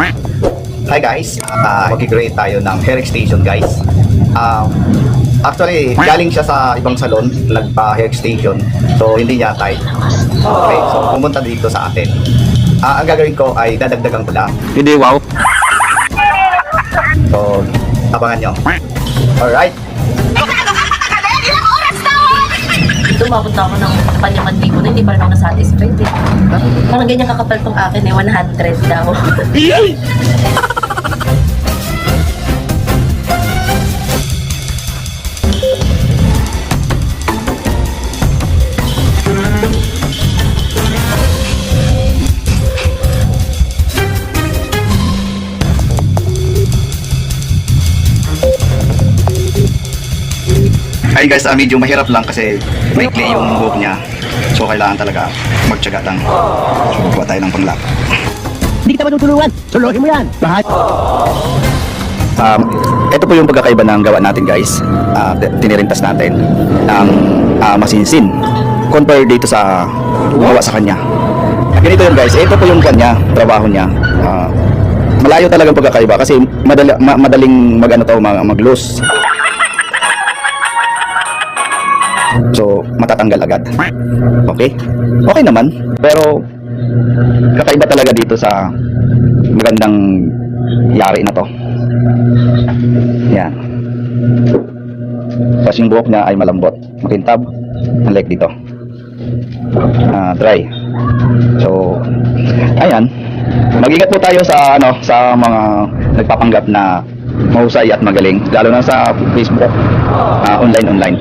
Hi guys, mag-create tayo ng hair extension guys. Actually, galing siya sa ibang salon, nagpa-hair extension. So, hindi niya type. Okay, so pumunta dito sa atin. Ang gagawin ko ay dadagdagan ko lang. Hindi, wow. So, abangan nyo. Alright. Tumabot na ako ng panyaman ko na hindi pa rin ako nasatisfied eh. Parang ganyan kakapal tong akin eh, 100 daw. Ay guys, medyo mahirap lang kasi maikli yung buhok niya. So, kailangan talaga magtyaga lang. So, kuha tayo ng panglap. Hindi kita matutulungan. Suluhin mo yan. Lahat. Ito po yung pagkakaiba ng gawa natin guys. Tinirintas natin ng masinsin compare dito sa gawa sa kanya. Ganito yun guys, ito po yung kanya, trabaho niya. Malayo talagang pagkakaiba kasi madaling mag-loose. So, matatanggal agad. Okay? Okay naman. Pero, kakaiba talaga dito sa magandang yari na to. Yan. Tapos yung buhok niya ay malambot. Makintab. Unlike dito. Dry. So, ayan. Mag-ingat po tayo sa sa mga nagpapanggap na mahusay at magaling. Lalo na sa Facebook. Online.